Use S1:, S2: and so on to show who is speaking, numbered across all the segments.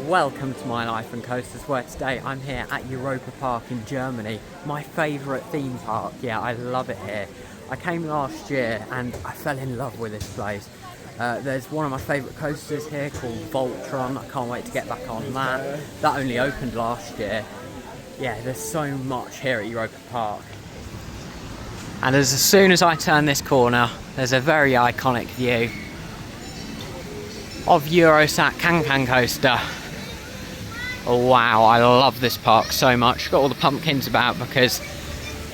S1: Welcome to My Life and Coasters, where today I'm here at Europa Park in Germany, my favourite theme park. Yeah, I love it here. I came last year and I fell in love with this place. There's one of my favourite coasters here called Voltron. I can't wait to get back on that. That only opened last year. Yeah, there's so much here at Europa Park. And as soon as I turn this corner, there's a very iconic view of Eurosat Can coaster. Oh wow, I love this park so much. Got all the pumpkins about because,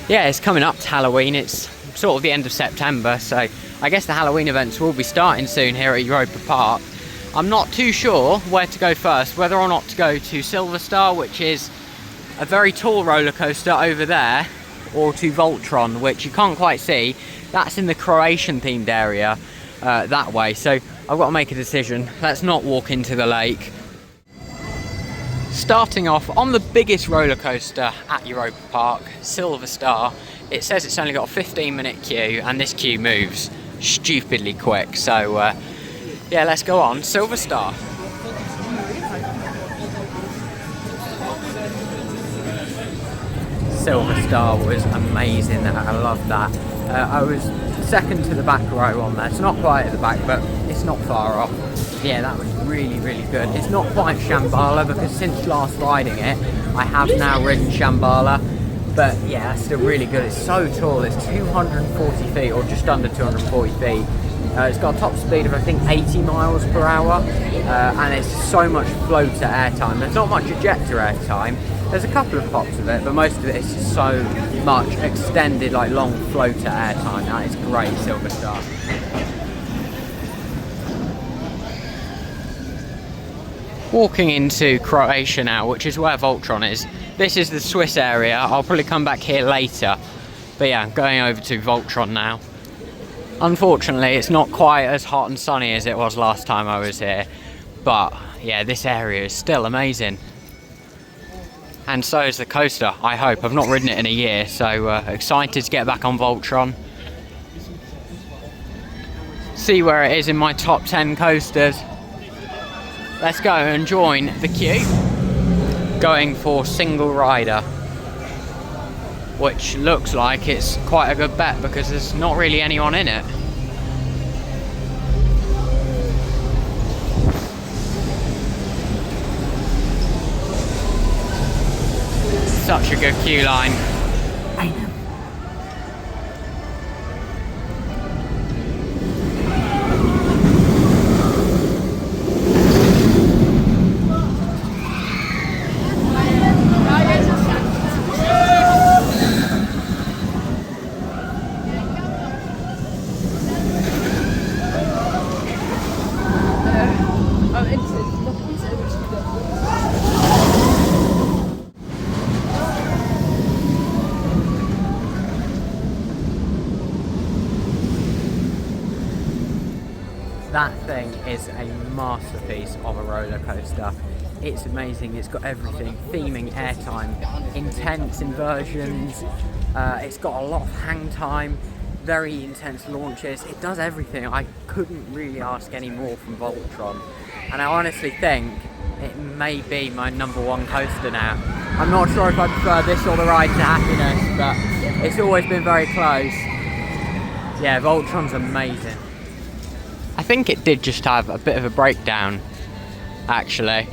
S1: yeah, it's coming up to Halloween. It's sort of the end of September, so I guess the Halloween events will be starting soon here at Europa Park. I'm not too sure where to go first, whether or not to go to Silver Star, which is a very tall roller coaster over there, or to Voltron, which you can't quite see. That's in the Croatian themed area that way, so I've got to make a decision. Let's not walk into the lake. Starting off on the biggest roller coaster at Europa Park, Silver Star. It says it's only got a 15-minute queue, and this queue moves stupidly quick, so yeah, let's go on. Silver Star. Silver Star was amazing. I love that. I was second to the back row on there. It's not quite at the back, but it's not far off. Yeah, that was really good. It's not quite Shambhala, because since last riding it, I have now ridden Shambhala. But yeah, that's still really good. It's so tall. It's 240 feet, or just under 240 feet. It's got a top speed of, I think, 80 miles per hour. And it's so much floater airtime. There's not much ejector airtime. There's a couple of pops of it, but most of it is just so much extended, like long floater airtime. That is great, Silver Star. Walking into Croatia now, which is where Voltron is. This is the Swiss area. I'll probably come back here later. But yeah, I'm going over to Voltron now. Unfortunately, it's not quite as hot and sunny as it was last time I was here. But yeah, this area is still amazing. And so is the coaster, I hope. I've not ridden it in a year, so excited to get back on Voltron. See where it is in my top 10 coasters. Let's go and join the queue. Going for single rider, which looks like it's quite a good bet because there's not really anyone in it. Such a good queue line. That thing is a masterpiece of a roller coaster. It's amazing. It's got everything: theming, airtime, intense inversions. It's got a lot of hang time, very intense launches. It does everything. I couldn't really ask any more from Voltron, and I honestly think it may be my #1 coaster now. I'm not sure if I prefer this or the Ride to Happiness, but it's always been very close. Yeah, Voltron's amazing. I think it did just have a bit of a breakdown, actually,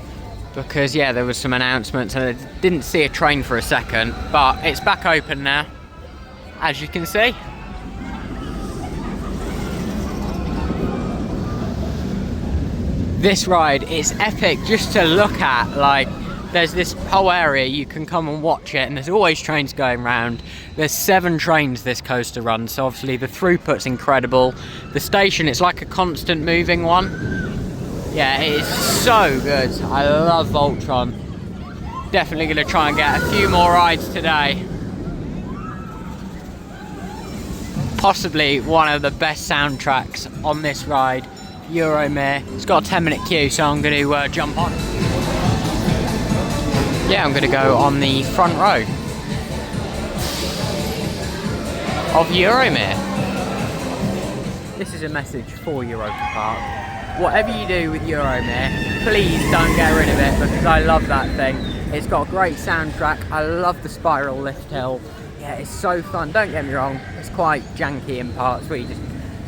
S1: because yeah, there was some announcements and I didn't see a train for a second, but it's back open now, as you can see. This ride is epic just to look at. Like, there's this whole area, you can come and watch it, and there's always trains going round. There's 7 trains this coaster runs, so obviously the throughput's incredible. The station, it's like a constant moving one. Yeah, it is so good. I love Voltron. Definitely going to try and get a few more rides today. Possibly one of the best soundtracks on this ride, Euromir. It's got a 10-minute queue, so I'm going to jump on. Yeah, I'm going to go on the front row of Euromir. This is a message for Europa Park. Whatever you do with Euromir, please don't get rid of it, because I love that thing. It's got a great soundtrack. I love the spiral lift hill. Yeah, it's so fun. Don't get me wrong, it's quite janky in parts where you just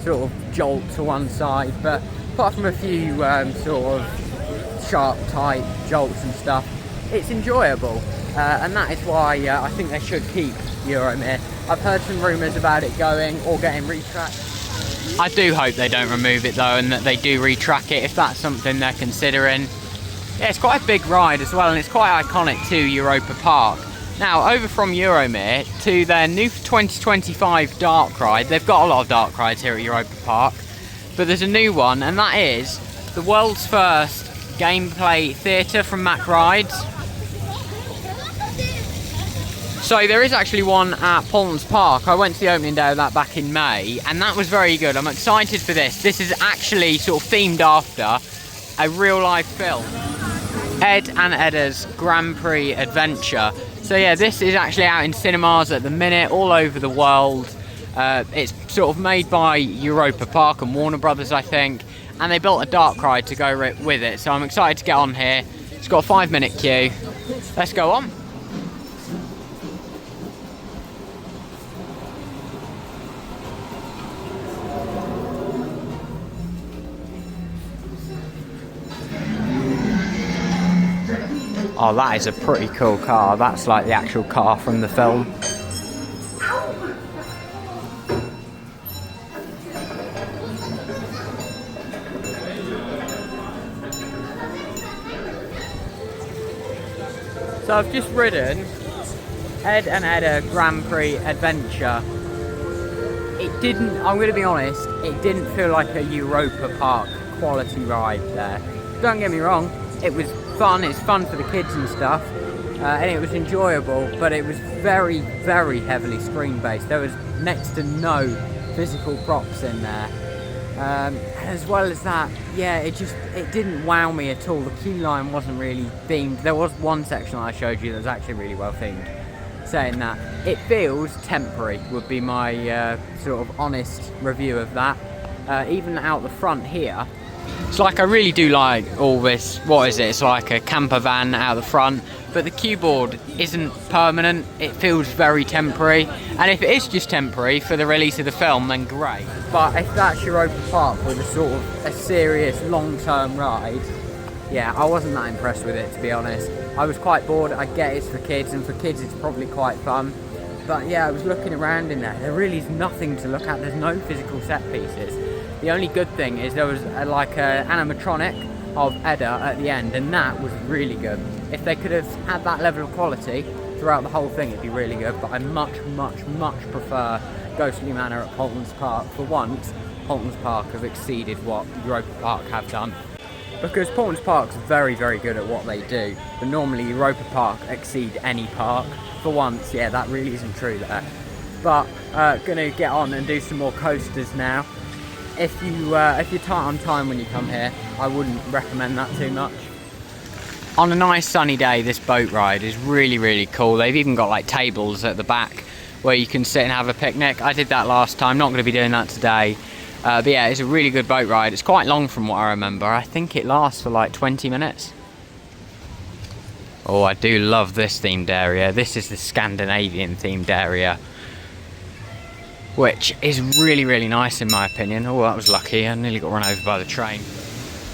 S1: sort of jolt to one side, but apart from a few sort of sharp, tight jolts and stuff, it's enjoyable. And that is why I think they should keep Euromir. I've heard some rumours about it going or getting retracked. I do hope they don't remove it though, and that they do retrack it if that's something they're considering. Yeah, it's quite a big ride as well, and it's quite iconic to Europa Park. Now, over from Euromir to their new 2025 dark ride. They've got a lot of dark rides here at Europa Park, but there's a new one, and that is the world's first gameplay theatre from Mack Rides. So there is actually one at Paultons Park. I went to the opening day of that back in May, and that was very good. I'm excited for this. This is actually sort of themed after a real life film. Ed and Edda's Grand Prix Adventure. So yeah, this is actually out in cinemas at the minute, all over the world. It's sort of made by Europa Park and Warner Brothers, I think, and they built a dark ride to go with it. So I'm excited to get on here. It's got a 5-minute queue. Let's go on. Oh, that is a pretty cool car. That's like the actual car from the film. So I've just ridden Ed and Edda Grand Prix Adventure. It didn't, I'm going to be honest, it didn't feel like a Europa Park quality ride there. Don't get me wrong, it was fun, it's fun for the kids and stuff, and it was enjoyable, but it was very, very heavily screen based. There was next to no physical props in there. As well as that, yeah, it didn't wow me at all. The queue line wasn't really themed. There was one section I showed you that was actually really well themed. Saying that, it feels temporary would be my sort of honest review of that. Even out the front here, it's like I really do like all this, what is it, it's like a camper van out the front, but the cue board isn't permanent, it feels very temporary, and if it is just temporary for the release of the film, then great. But if that's Europa Park with a sort of a serious long-term ride, yeah, I wasn't that impressed with it, to be honest. I was quite bored. I get it's for kids, and for kids it's probably quite fun, but yeah, I was looking around in there really is nothing to look at. There's no physical set pieces. The only good thing is there was like an animatronic of Edda at the end, and that was really good. If they could have had that level of quality throughout the whole thing, it'd be really good, but I much prefer Ghostly Manor at Paultons Park. For once, Paultons Park have exceeded what Europa Park have done. Because Paultons Park's very, very good at what they do, but normally Europa Park exceed any park. For once, yeah, that really isn't true there. But gonna get on and do some more coasters now. If you're tight on time when you come here, I wouldn't recommend that too much. On a nice sunny day, this boat ride is really, really cool. They've even got like tables at the back where you can sit and have a picnic. I did that last time, not going to be doing that today. But yeah, it's a really good boat ride. It's quite long from what I remember. I think it lasts for like 20 minutes. Oh, I do love this themed area. This is the Scandinavian themed area, which is really, really nice in my opinion. Oh, that was lucky. I nearly got run over by the train.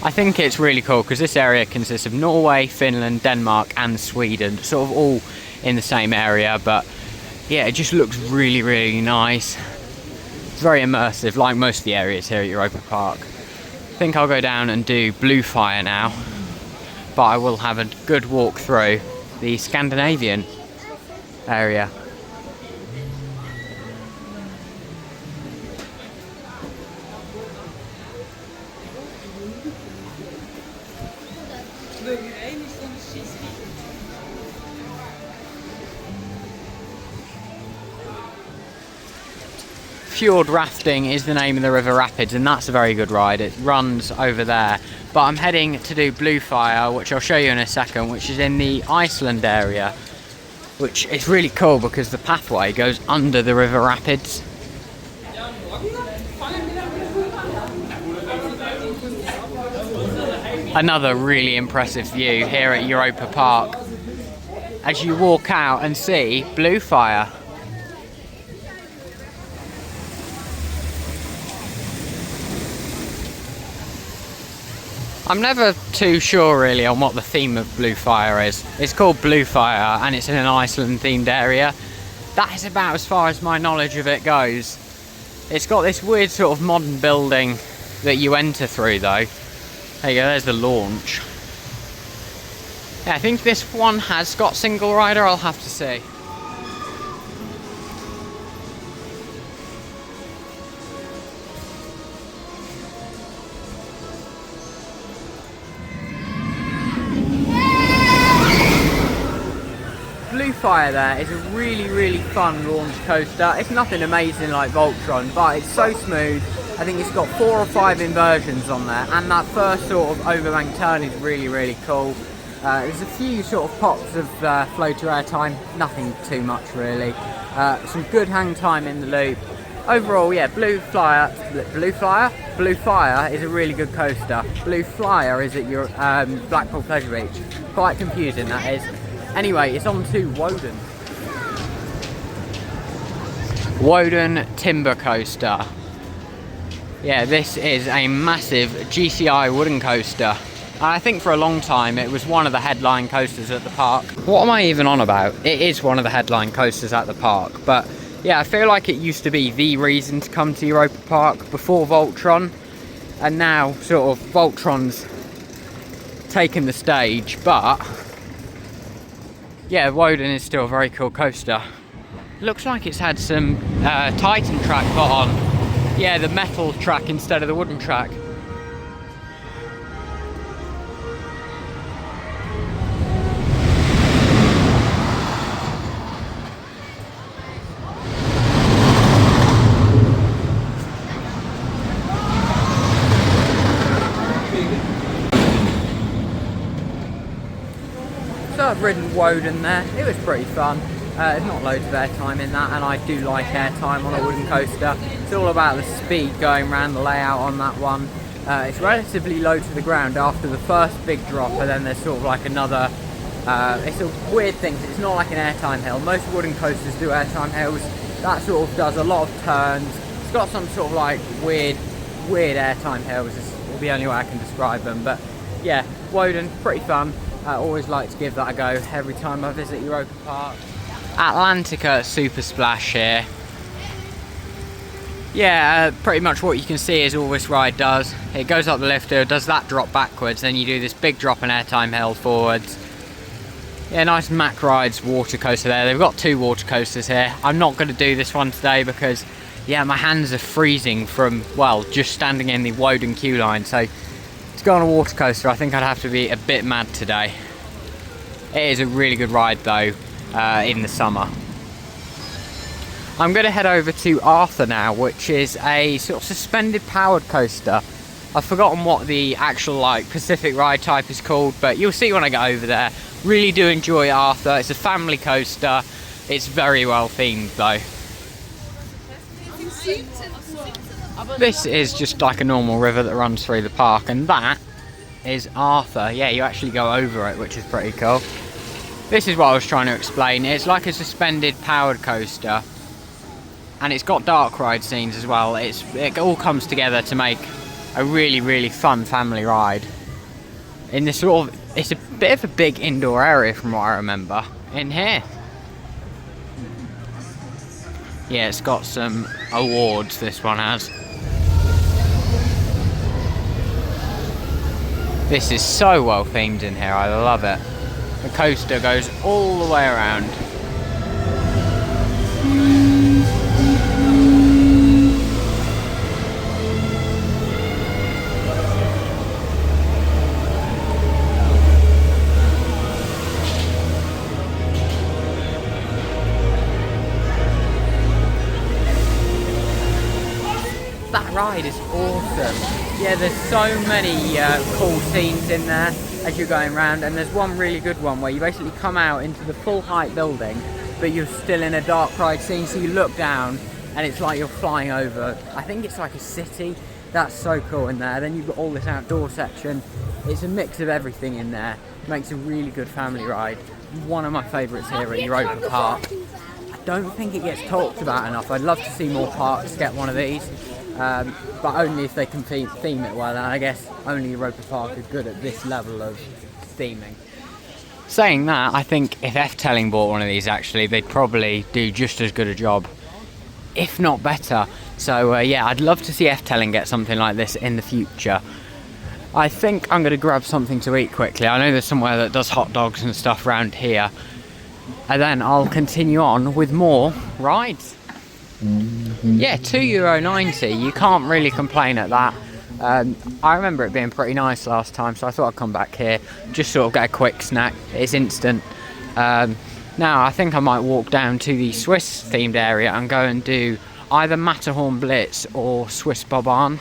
S1: I think it's really cool because this area consists of Norway, Finland, Denmark and Sweden, sort of all in the same area, but yeah, it just looks really, really nice. It's very immersive, like most of the areas here at Europa Park. I think I'll go down and do Blue Fire now, but I will have a good walk through the Scandinavian area. Fjord Rafting is the name of the river rapids, and that's a very good ride. It runs over there, but I'm heading to do Blue Fire, which I'll show you in a second, which is in the Iceland area, which is really cool because the pathway goes under the river rapids. Another really impressive view here at Europa Park as you walk out and see Blue Fire. I'm never too sure really on what the theme of Blue Fire is. It's called Blue Fire and it's in an Iceland themed area. That is about as far as my knowledge of it goes. It's got this weird sort of modern building that you enter through though. There you go, there's the launch. Yeah, I think this one has got single rider, I'll have to see. Blue Fire there is a really fun launch coaster. It's nothing amazing like Voltron, but it's so smooth. I think it's got 4 or 5 inversions on there, and that first sort of overbank turn is really cool. There's a few sort of pops of floater air time, nothing too much really. Some good hang time in the loop. Overall, yeah, Blue Fire is a really good coaster. Blue Flyer is at your Blackpool Pleasure Beach. Quite confusing that is. Anyway, it's on to Woden. Woden Timber Coaster. Yeah, this is a massive GCI wooden coaster. I think for a long time it was one of the headline coasters at the park. What am I even on about? It is one of the headline coasters at the park, but yeah, I feel like it used to be the reason to come to Europa Park before Voltron, and now sort of Voltron's taken the stage, but yeah, Woden is still a very cool coaster. Looks like it's had some Titan track put on. Yeah, the metal track instead of the wooden track. So I've ridden Woden there. It was pretty fun. There's not loads of airtime in that, and I do like airtime on a wooden coaster. It's all about the speed going around the layout on that one. It's relatively low to the ground after the first big drop, and then there's sort of like another... it's a weird thing, it's not like an airtime hill. Most wooden coasters do airtime hills. That sort of does a lot of turns. It's got some sort of like weird airtime hills, is the only way I can describe them. But yeah, Woden, pretty fun. I always like to give that a go every time I visit Europa Park. Atlantica Super Splash here. Yeah, pretty much what you can see is all this ride does. It goes up the lifter, does that drop backwards, then you do this big drop and airtime hill forwards. Yeah, nice Mack Rides water coaster there. They've got 2 water coasters here. I'm not going to do this one today because, yeah, my hands are freezing from, well, just standing in the Woden queue line. So to go on a water coaster, I think I'd have to be a bit mad today. It is a really good ride though. In the summer. I'm going to head over to Arthur now, which is a sort of suspended powered coaster. I've forgotten what the actual like Pacific ride type is called, but you'll see when I get over there. Really do enjoy Arthur. It's a family coaster. It's very well themed though. This is just like a normal river that runs through the park, and that is Arthur. Yeah, you actually go over it, which is pretty cool. This is what I was trying to explain. It's like a suspended powered coaster, and it's got dark ride scenes as well. It all comes together to make a really fun family ride. In this sort of, it's a bit of a big indoor area from what I remember in here. Yeah, it's got some awards, this one has. This is so well themed in here, I love it. The coaster goes all the way around. That ride is awesome. Yeah, there's so many cool scenes in there as you're going around, and there's one really good one where you basically come out into the full height building, but you're still in a dark ride scene, so you look down and it's like you're flying over, I think it's like a city. That's so cool in there. Then you've got all this outdoor section. It's a mix of everything in there. Makes a really good family ride. One of my favourites here at Europa Park. I don't think it gets talked about enough. I'd love to see more parks get one of these, but only if they can theme it well. And I guess only Europa Park is good at this level of theming. Saying that, I think if Efteling bought one of these, actually, they'd probably do just as good a job, if not better. So yeah, I'd love to see Efteling get something like this in the future. I think I'm going to grab something to eat quickly. I know there's somewhere that does hot dogs and stuff around here. And then I'll continue on with more rides. Yeah, €2.90. You can't really complain at that. I remember it being pretty nice last time, so I thought I'd come back here, just sort of get a quick snack. It's instant. Now I think I might walk down to the Swiss themed area and go and do either Matterhorn Blitz or Swiss Bob-Bahn.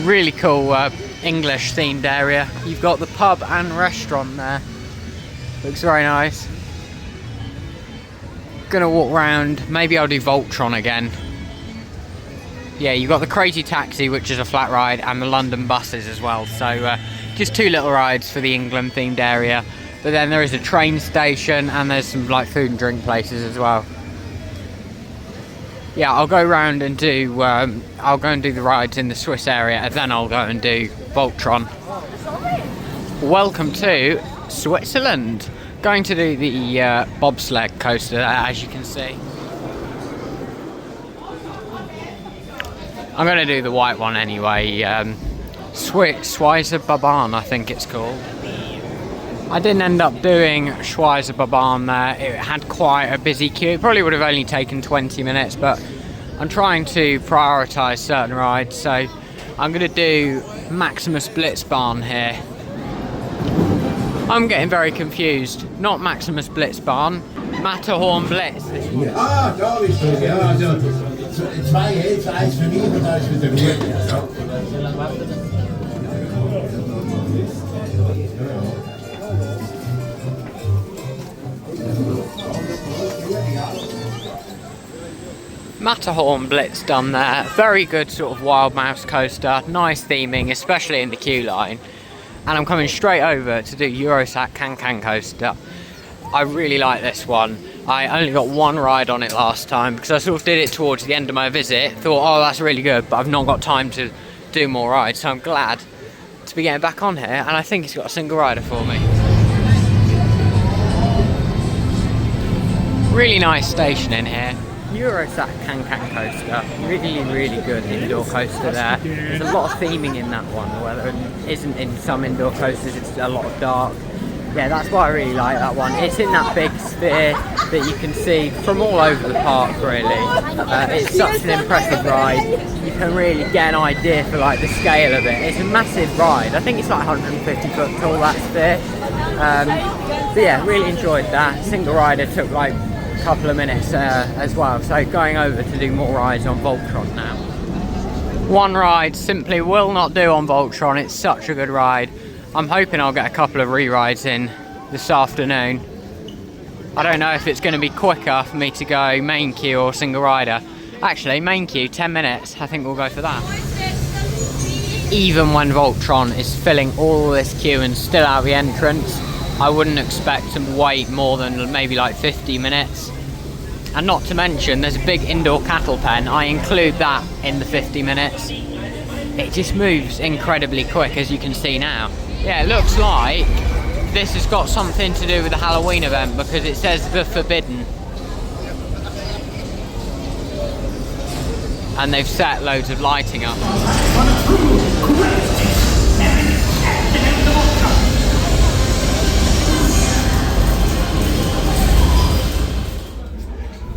S1: Really cool English themed area. You've got the pub and restaurant there. Looks very nice. Gonna walk round. Maybe I'll do Voltron again. Yeah, you've got the Crazy Taxi, which is a flat ride, and the London buses as well. So just two little rides for the England themed area. But then there is a train station and there's some like food and drink places as well. Yeah, I'll go around and do, I'll go and do the rides in the Swiss area, and then I'll go and do Voltron. Welcome to Switzerland. Going to do the bobsled coaster, as you can see. I'm going to do the white one anyway. Schweizer Babahn, I think it's called. I didn't end up doing Schweizer Babahn there. It had quite a busy queue. It probably would have only taken 20 minutes, but I'm trying to prioritise certain rides, so I'm going to do Maximus Blitzbahn here. I'm getting very confused. Not Maximus Blitzbahn, Matterhorn Blitz.
S2: Ah, da bist du, ja, also zwei Hälfte, eins für mich und eins für den Ruhe.
S1: Matterhorn Blitz done there. Very good sort of wild mouse coaster. Nice theming, especially in the queue line. And I'm coming straight over to do Eurosat Can coaster. I really like this one. I only got one ride on it last time because I sort of did it towards the end of my visit. Thought, oh, that's really good, but I've not got time to do more rides, so I'm glad to be getting back on here, and I think it's got a single rider for me. Really nice station in here. Eurosat Can coaster, really good indoor coaster there. There's a lot of theming in that one, where there isn't in some indoor coasters. It's a lot of dark. Yeah, that's why I really like that one. It's in that big sphere that you can see from all over the park, really. It's such an impressive ride. You can really get an idea for like the scale of it. It's a massive ride. I think it's like 150 foot tall, that sphere. But yeah, really enjoyed that. Single rider took like a couple of minutes as well. So going over to do more rides on Voltron now. One ride simply will not do on Voltron. It's such a good ride. I'm hoping I'll get a couple of re-rides in this afternoon. I don't know if it's going to be quicker for me to go main queue or single rider. Actually, main queue, 10 minutes. I think we'll go for that. Even when Voltron is filling all this queue and still out the entrance, I wouldn't expect to wait more than maybe like 50 minutes. And not to mention, there's a big indoor cattle pen. I include that in the 50 minutes. It just moves incredibly quick, as you can see now. Yeah, it looks like this has got something to do with the Halloween event because it says The Forbidden. And they've set loads of lighting up.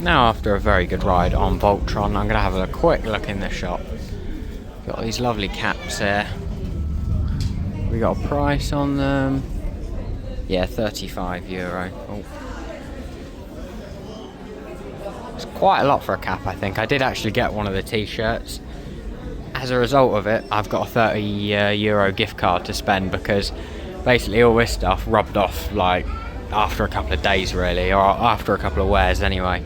S1: Now, after a very good ride on Voltron, I'm going to have a quick look in the shop. Got these lovely caps here. We got a price on them. Yeah, €35. Oh. It's quite a lot for a cap, I think. I did actually get one of the t-shirts. As a result of it, I've got a €30 gift card to spend because basically all this stuff rubbed off like after a couple of days, really, or after a couple of wears anyway.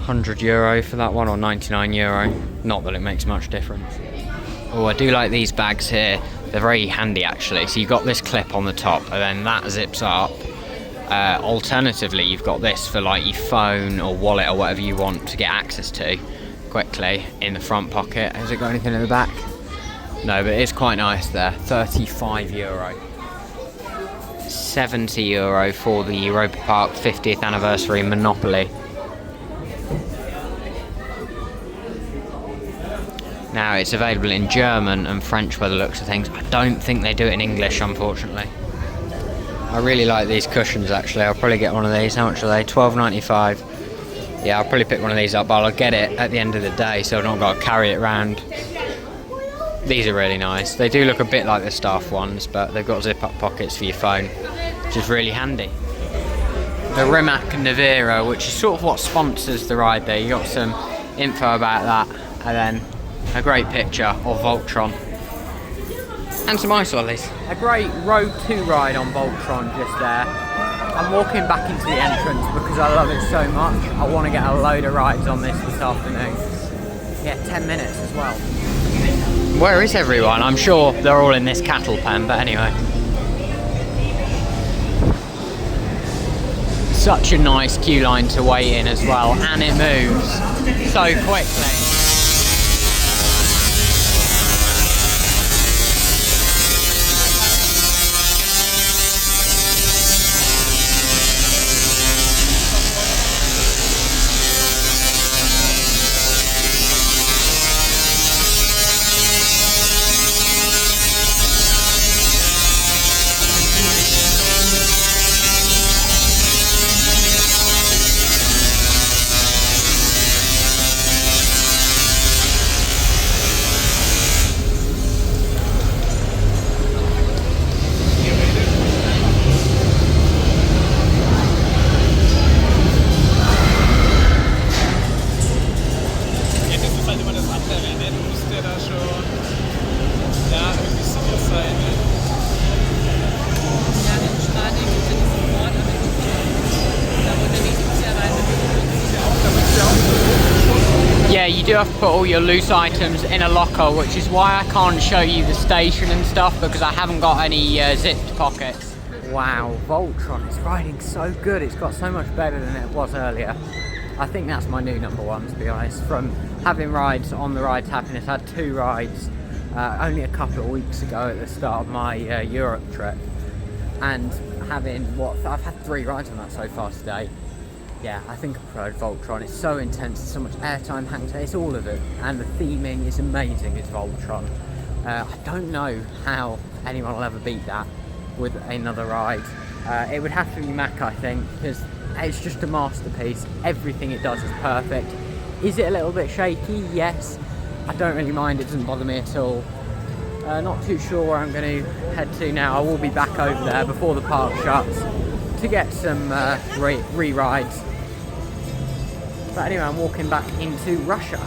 S1: €100 for that one, or €99. Not that it makes much difference. Oh, I do like these bags here. They're very handy actually. So you've got this clip on the top and then that zips up. Alternatively, you've got this for like your phone or wallet or whatever you want to get access to quickly in the front pocket. Has it got anything in the back? No, but it is quite nice there. €35. €70 for the Europa Park 50th anniversary Monopoly. Now it's available in German and French by the looks of things. I don't think they do it in English, unfortunately. I really like these cushions actually. I'll probably get one of these. How much are they? £12.95. Yeah, I'll probably pick one of these up, but I'll get it at the end of the day so I've not got to carry it around. These are really nice. They do look a bit like the staff ones, but they've got zip-up pockets for your phone, which is really handy. The Rimac Nevera, which is sort of what sponsors the ride there. You got some info about that, and then a great picture of Voltron. And some ice lollies. A great Road 2 ride on Voltron just there. I'm walking back into the entrance because I love it so much. I want to get a load of rides on this afternoon. Yeah, 10 minutes as well. Where is everyone? I'm sure they're all in this cattle pen, but anyway. Such a nice queue line to wait in as well, and it moves so quickly. Yeah, you do have to put all your loose items in a locker, which is why I can't show you the station and stuff, because I haven't got any zipped pockets. Wow, Voltron is riding so good. It's got so much better than it was earlier. I think that's my new number one, to be honest. From having rides on the Rides Happiness, I had 2 rides only a couple of weeks ago at the start of my Europe trip. And having, I've had 3 rides on that so far today. Yeah, I think I preferred Voltron. It's so intense, so much airtime hangs there, it's all of it. And the theming is amazing as Voltron. I don't know how anyone will ever beat that with another ride. It would have to be Mac, I think, because it's just a masterpiece. Everything it does is perfect. Is it a little bit shaky? Yes. I don't really mind, it doesn't bother me at all. Not too sure where I'm going to head to now. I will be back over there before the park shuts to get some re-rides. But anyway, I'm walking back into Russia.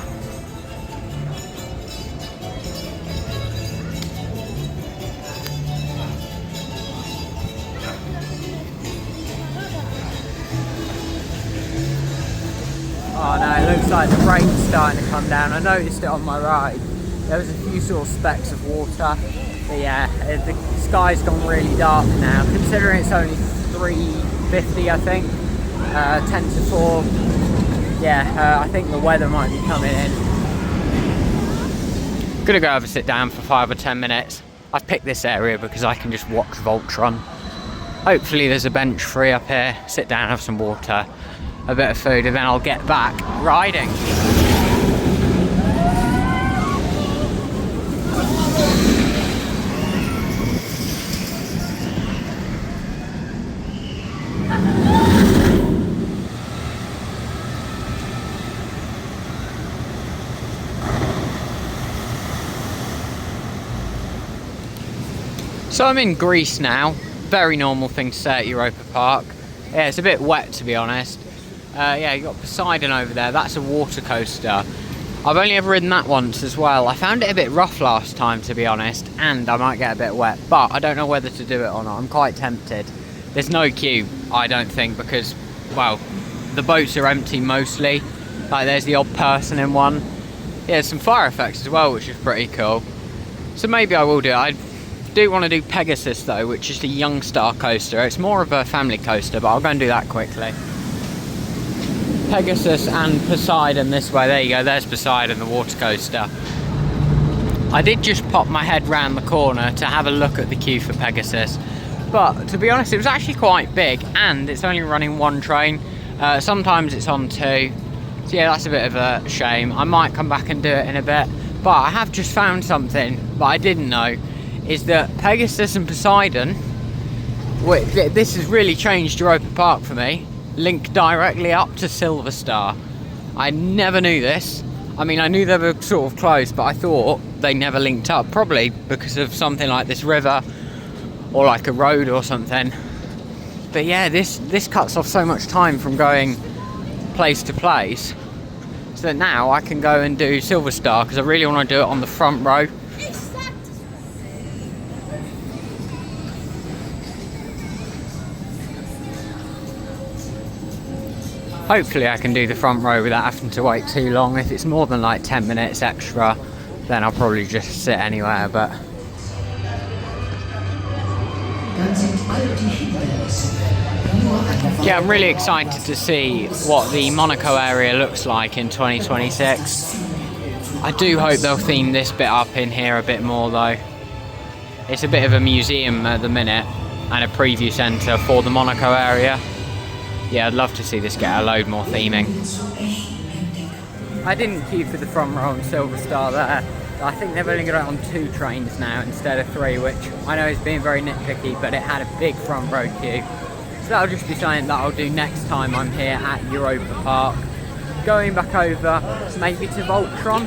S1: Oh no, it looks like the rain's starting to come down. I noticed it on my ride. There was a few sort of specks of water. But yeah, the sky's gone really dark now. Considering it's only 3:50, I think. 10 to 4. Yeah, I think the weather might be coming in. Gonna go over sit down for 5 or 10 minutes. I've picked this area because I can just watch Voltron. Hopefully there's a bench free up here. Sit down, have some water, a bit of food, and then I'll get back riding. So I'm in Greece now. Very normal thing to say at Europa Park. Yeah, it's a bit wet to be honest. Yeah, you got Poseidon over there. That's a water coaster. I've only ever ridden that once as well. I found it a bit rough last time to be honest, and I might get a bit wet, but I don't know whether to do it or not. I'm quite tempted. There's no queue, I don't think, because, well, the boats are empty mostly. Like there's the odd person in one. Yeah, there's some fire effects as well, which is pretty cool. So maybe I will do it. I do want to do Pegasus though, which is the Young Star coaster. It's more of a family coaster, but I'll go and do that quickly. Pegasus and Poseidon this way. There you go, there's Poseidon, the water coaster. I did just pop my head round the corner to have a look at the queue for Pegasus, but to be honest it was actually quite big, and it's only running one train. Sometimes it's on two, so yeah, that's a bit of a shame. I might come back and do it in a bit, but I have just found something that I didn't know, is that Pegasus and Poseidon, this has really changed Europa Park for me, link directly up to Silver Star. I never knew this. I mean, I knew they were sort of close, but I thought they never linked up, probably because of something like this river or like a road or something. But yeah, this cuts off so much time from going place to place, so that now I can go and do Silver Star, because I really want to do it on the front row. Hopefully I can do the front row without having to wait too long. If it's more than like 10 minutes extra, then I'll probably just sit anywhere, but... Yeah, I'm really excited to see what the Monaco area looks like in 2026. I do hope they'll theme this bit up in here a bit more though. It's a bit of a museum at the minute, and a preview centre for the Monaco area. Yeah, I'd love to see this get a load more theming. I didn't queue for the front row on Silver Star there. I think they've only got it on 2 trains now instead of 3, which I know is being very nitpicky, but it had a big front row queue. So that'll just be something that I'll do next time I'm here at Europa Park. Going back over maybe to Voltron,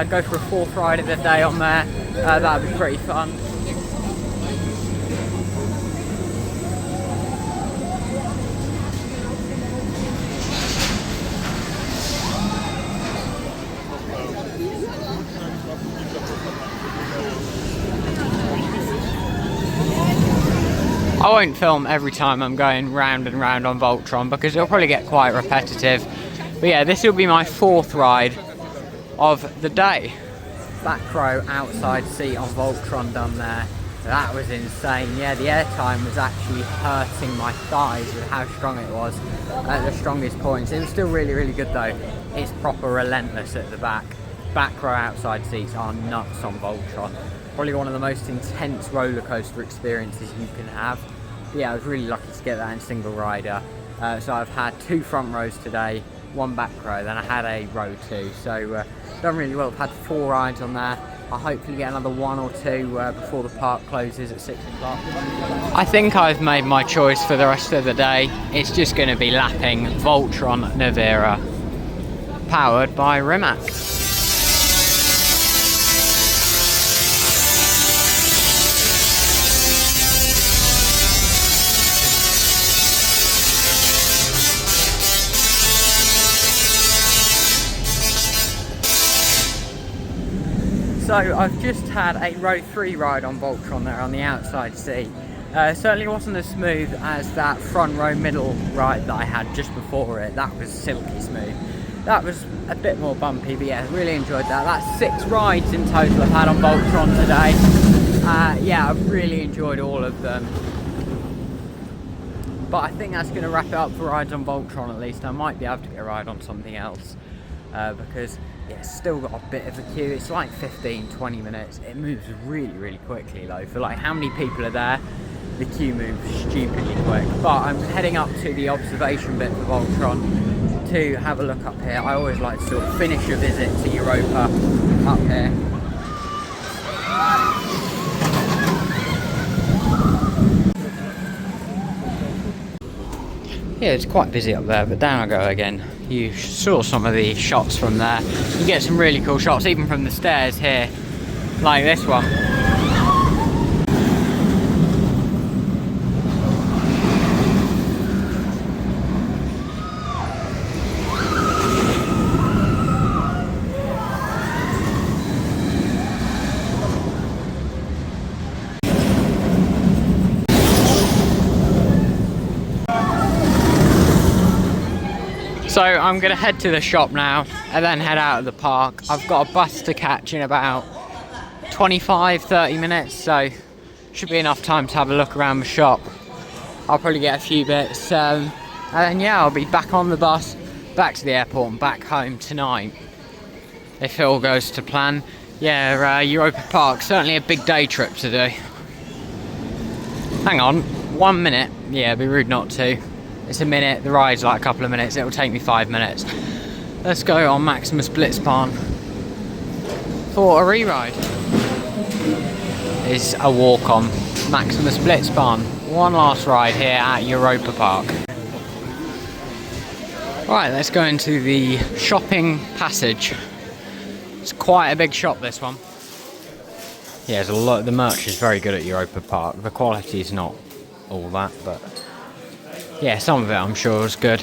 S1: go for a 4th ride of the day on there. That would be pretty fun. I won't film every time I'm going round and round on Voltron, because it'll probably get quite repetitive. But yeah, this will be my 4th ride of the day. Back row outside seat on Voltron done there. That was insane. Yeah, the airtime was actually hurting my thighs with how strong it was at the strongest points. It was still really, really good though. It's proper relentless at the back. Back row outside seats are nuts on Voltron. Probably one of the most intense roller coaster experiences you can have. But yeah, I was really lucky to get that in single rider. So I've had 2 front rows today, 1 back row, then I had a row 2. So done really well. I've had 4 rides on there. I'll hopefully get another 1 or 2 before the park closes at 6 o'clock. I think I've made my choice for the rest of the day. It's just going to be lapping Voltron Nevera, powered by Rimac. So I've just had a row 3 ride on Voltron there on the outside seat. Certainly wasn't as smooth as that front row middle ride that I had just before it. That was silky smooth. That was a bit more bumpy, but yeah, really enjoyed that. That's 6 rides in total I've had on Voltron today. Yeah, I've really enjoyed all of them. But I think that's going to wrap it up for rides on Voltron at least. I might be able to get a ride on something else, because it's still got a bit of a queue. It's like 15-20 minutes. It moves really, really quickly though. For like how many people are there, the queue moves stupidly quick. But I'm heading up to the observation bit for Voltron to have a look up here. I always like to sort of finish a visit to Europa up here. Yeah, it's quite busy up there, but down I go again. You saw some of the shots from there. You get some really cool shots, even from the stairs here, like this one. So I'm gonna head to the shop now and then head out of the park. I've got a bus to catch in about 25-30 minutes, so should be enough time to have a look around the shop. I'll probably get a few bits, and then yeah, I'll be back on the bus, back to the airport and back home tonight, if it all goes to plan. Yeah, Europa Park, certainly a big day trip to do. Hang on, 1 minute. Yeah, it'd be rude not to. It's a minute, the ride's like a couple of minutes, it'll take me 5 minutes. Let's go on Maximus Blitzbahn for a re-ride. It's a walk on Maximus Blitzbahn. One last ride here at Europa Park. Right, let's go into the shopping passage. It's quite a big shop, this one. Yeah, there's a lot. The merch is very good at Europa Park. The quality is not all that, but yeah, some of it I'm sure is good.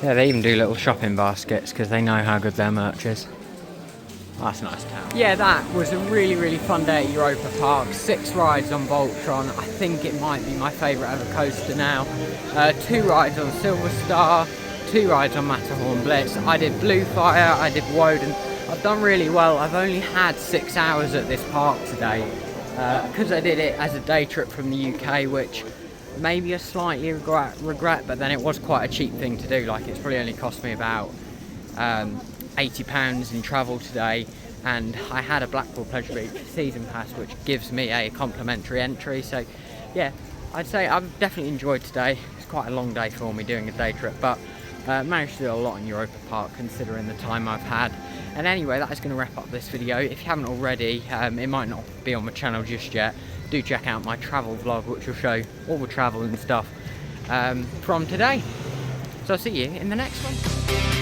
S1: Yeah, they even do little shopping baskets because they know how good their merch is. Oh, that's a nice town. Yeah, that was a really fun day at Europa Park. 6 rides on Voltron. I think it might be my favourite ever coaster now. 2 rides on Silver Star, 2 rides on Matterhorn Blitz. I did Blue Fire, I did Woden. I've done really well. I've only had 6 hours at this park today because I did it as a day trip from the UK, which maybe a slightly regret, but then it was quite a cheap thing to do. Like, it's probably only cost me about £80 in travel today, and I had a Blackpool Pleasure Beach season pass which gives me a complimentary entry. So yeah, I'd say I've definitely enjoyed today. It's quite a long day for me doing a day trip, but managed to do a lot in Europa Park considering the time I've had. And anyway, that is going to wrap up this video. If you haven't already, it might not be on my channel just yet, do check out my travel vlog which will show all the travel and stuff from today. So I'll see you in the next one.